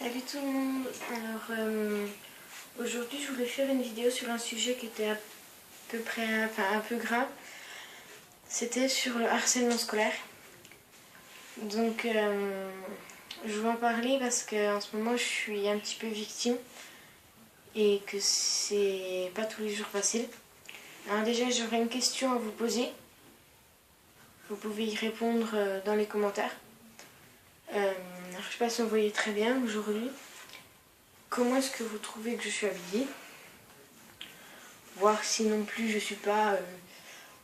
Salut tout le monde. Alors aujourd'hui je voulais faire une vidéo sur un sujet qui était à peu près, un peu grave. C'était sur le harcèlement scolaire. Donc je veux en parler parce qu'en ce moment je suis un petit peu victime et que c'est pas tous les jours facile. Alors déjà j'aurais une question à vous poser. Vous pouvez y répondre dans les commentaires. Je ne sais pas si vous voyez très bien aujourd'hui. Comment est-ce que vous trouvez que je suis habillée? Voir si non plus je suis pas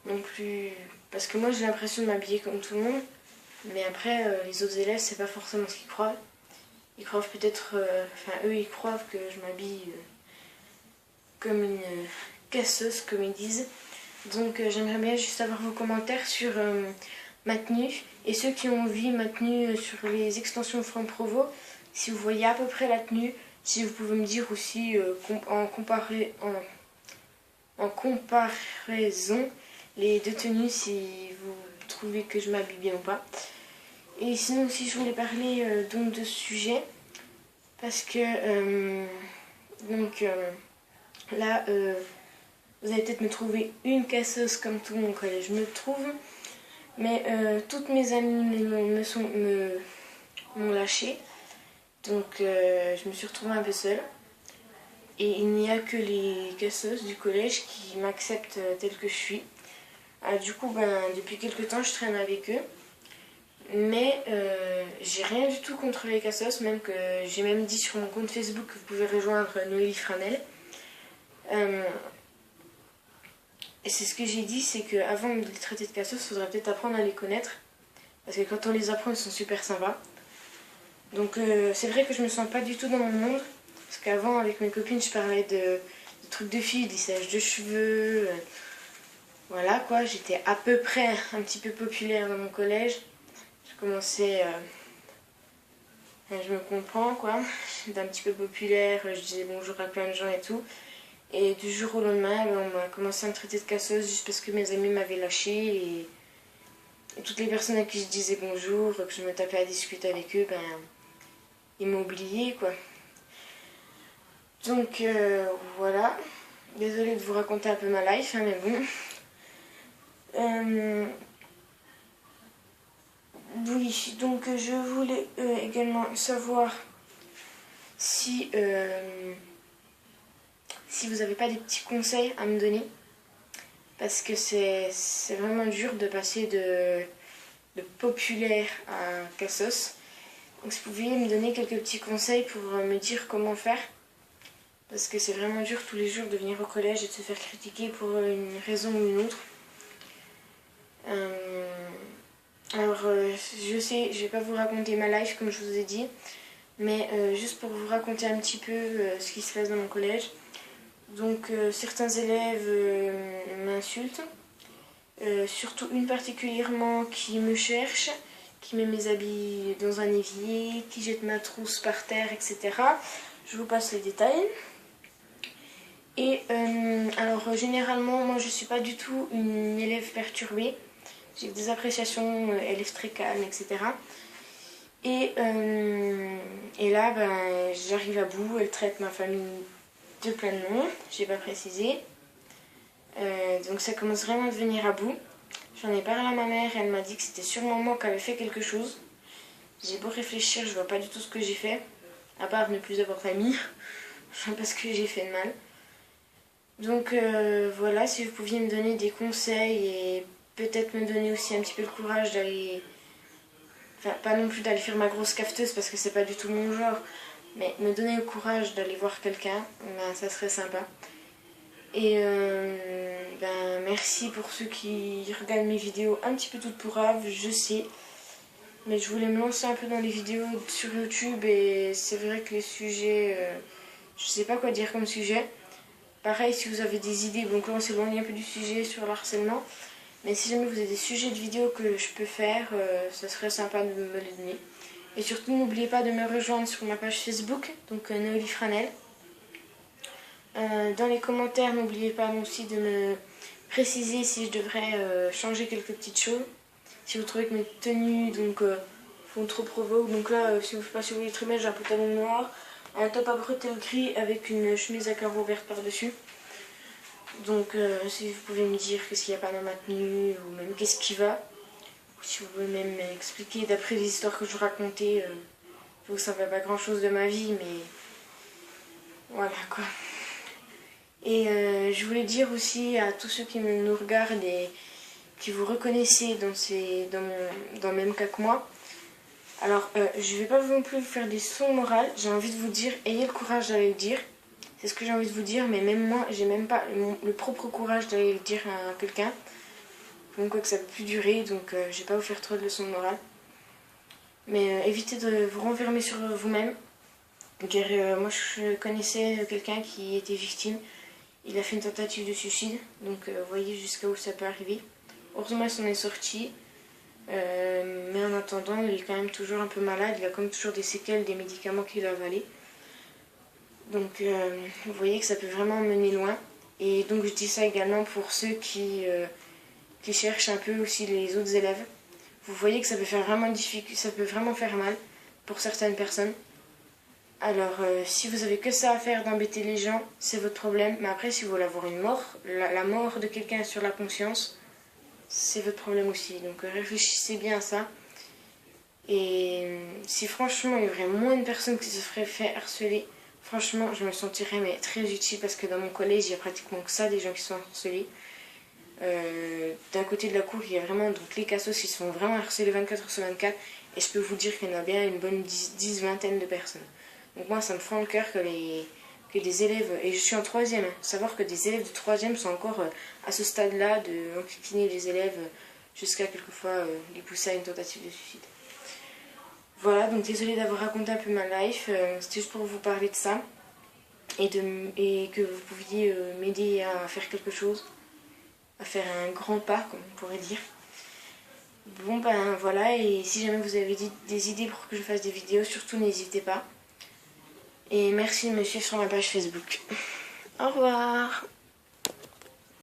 non plus... Parce que moi j'ai l'impression de m'habiller comme tout le monde. Mais après les autres élèves c'est pas forcément ce qu'ils croient. Ils croient peut-être... eux ils croient que je m'habille comme une casseuse comme ils disent. Donc j'aimerais bien juste avoir vos commentaires sur ma tenue. Et ceux qui ont vu ma tenue sur les extensions Franck Provo, si vous voyez à peu près la tenue, si vous pouvez me dire aussi en comparaison les deux tenues, si vous trouvez que je m'habille bien ou pas. Et sinon aussi je voulais parler donc de ce sujet, parce que là vous allez peut-être me trouver une casseuse comme tout mon collège me trouve, mais toutes mes amies m'ont lâché, donc je me suis retrouvée un peu seule. Et il n'y a que les casseuses du collège qui m'acceptent telle que je suis. Du coup, depuis quelques temps, je traîne avec eux. Mais j'ai rien du tout contre les casseuses, même que j'ai même dit sur mon compte Facebook que vous pouvez rejoindre Noélie Franel. Et c'est ce que j'ai dit, c'est qu'avant de les traiter de casseuses, il faudrait peut-être apprendre à les connaître. Parce que quand on les apprend, ils sont super sympas. Donc c'est vrai que je me sens pas du tout dans mon monde. Parce qu'avant, avec mes copines, je parlais de trucs de filles, des lissage de cheveux. Voilà quoi, j'étais à peu près un petit peu populaire dans mon collège. Je commençais... je me comprends quoi. J'étais un petit peu populaire, je disais bonjour à plein de gens et tout. Et du jour au lendemain, on m'a commencé à me traiter de casseuse juste parce que mes amis m'avaient lâché. Et toutes les personnes à qui je disais bonjour, que je me tapais à discuter avec eux, ils m'ont oublié quoi. Donc voilà, désolée de vous raconter un peu ma life, mais bon. Oui, donc je voulais également savoir si vous n'avez pas des petits conseils à me donner. Parce que c'est vraiment dur de passer de populaire à cassos. Donc si vous pouviez me donner quelques petits conseils pour me dire comment faire. Parce que c'est vraiment dur tous les jours de venir au collège et de se faire critiquer pour une raison ou une autre. Alors je sais, je vais pas vous raconter ma life comme je vous ai dit. Mais juste pour vous raconter un petit peu ce qui se passe dans mon collège. Donc certains élèves m'insultent. Surtout une particulièrement qui me cherche, qui met mes habits dans un évier, qui jette ma trousse par terre, etc. Je vous passe les détails. Et alors généralement, moi je suis pas du tout une élève perturbée. J'ai des appréciations, élève très calme, etc. Et là, j'arrive à bout, elle traite ma famille de plein de noms, j'ai pas précisé. Donc ça commence vraiment à devenir à bout. J'en ai parlé à ma mère, elle m'a dit que c'était sûrement moi qui avait fait quelque chose. J'ai beau réfléchir, je vois pas du tout ce que j'ai fait, à part ne plus avoir d'amis. Je vois pas ce que j'ai fait de mal. Donc voilà, si vous pouviez me donner des conseils et peut-être me donner aussi un petit peu le courage d'aller... Enfin, pas non plus d'aller faire ma grosse cafeteuse parce que c'est pas du tout mon genre, mais me donner le courage d'aller voir quelqu'un, ça serait sympa. Et merci pour ceux qui regardent mes vidéos un petit peu toutes pourraves, je sais. Mais je voulais me lancer un peu dans les vidéos sur YouTube et c'est vrai que les sujets, je sais pas quoi dire comme sujet. Pareil, si vous avez des idées, donc là on s'éloigne un peu du sujet sur le harcèlement. Mais si jamais vous avez des sujets de vidéos que je peux faire, ça serait sympa de me les donner. Et surtout, n'oubliez pas de me rejoindre sur ma page Facebook, donc Noélie Franel. Dans les commentaires, n'oubliez pas aussi de me préciser si je devrais changer quelques petites choses. Si vous trouvez que mes tenues font trop provoque. Donc là, si vous voyez très bien, j'ai un pantalon noir, un top à bretelles gris avec une chemise à carreaux verte par-dessus. Donc si vous pouvez me dire qu'est-ce qu'il n'y a pas dans ma tenue, ou même qu'est-ce qui va, ou si vous pouvez même m'expliquer d'après les histoires que je vous racontais, vous savez pas grand-chose de ma vie, mais voilà quoi. Et je voulais dire aussi à tous ceux qui nous regardent et qui vous reconnaissez dans le même cas que moi. Alors, je vais pas non plus vous faire des leçons morales. J'ai envie de vous dire, ayez le courage d'aller le dire. C'est ce que j'ai envie de vous dire, mais même moi, j'ai même pas le propre courage d'aller le dire à quelqu'un. Donc, quoi que ça peut plus durer, donc je vais pas vous faire trop de leçons morales. Mais évitez de vous renfermer sur vous-même. Car moi, je connaissais quelqu'un qui était victime. Il a fait une tentative de suicide, donc vous voyez jusqu'à où ça peut arriver. Heureusement, il s'en est sorti. Mais en attendant, il est quand même toujours un peu malade. Il a quand même toujours des séquelles des médicaments qu'il a avalés. Donc vous voyez que ça peut vraiment mener loin. Et donc je dis ça également pour ceux qui cherchent un peu aussi les autres élèves. Vous voyez que ça peut faire vraiment ça peut vraiment faire mal pour certaines personnes. Alors si vous avez que ça à faire d'embêter les gens, c'est votre problème. Mais après, si vous voulez avoir une mort, la mort de quelqu'un sur la conscience, c'est votre problème aussi. Donc réfléchissez bien à ça. Et si franchement il y aurait moins de personnes qui se feraient faire harceler, franchement je me sentirais mais très utile, parce que dans mon collège il y a pratiquement que ça, des gens qui sont harcelés. D'un côté de la cour il y a vraiment donc les cassos qui sont vraiment harcelés 24 heures sur 24, et je peux vous dire qu'il y en a bien une bonne 10-20 de personnes. Donc moi ça me fend le cœur que des élèves, et je suis en troisième, savoir que des élèves de troisième sont encore à ce stade-là de enquiquiner les élèves jusqu'à quelquefois les pousser à une tentative de suicide. Voilà, donc désolée d'avoir raconté un peu ma life, c'était juste pour vous parler de ça et que vous pouviez m'aider à faire quelque chose, à faire un grand pas, comme on pourrait dire. Bon ben voilà, et si jamais vous avez des idées pour que je fasse des vidéos, surtout n'hésitez pas. Et merci de me suivre sur ma page Facebook. Au revoir.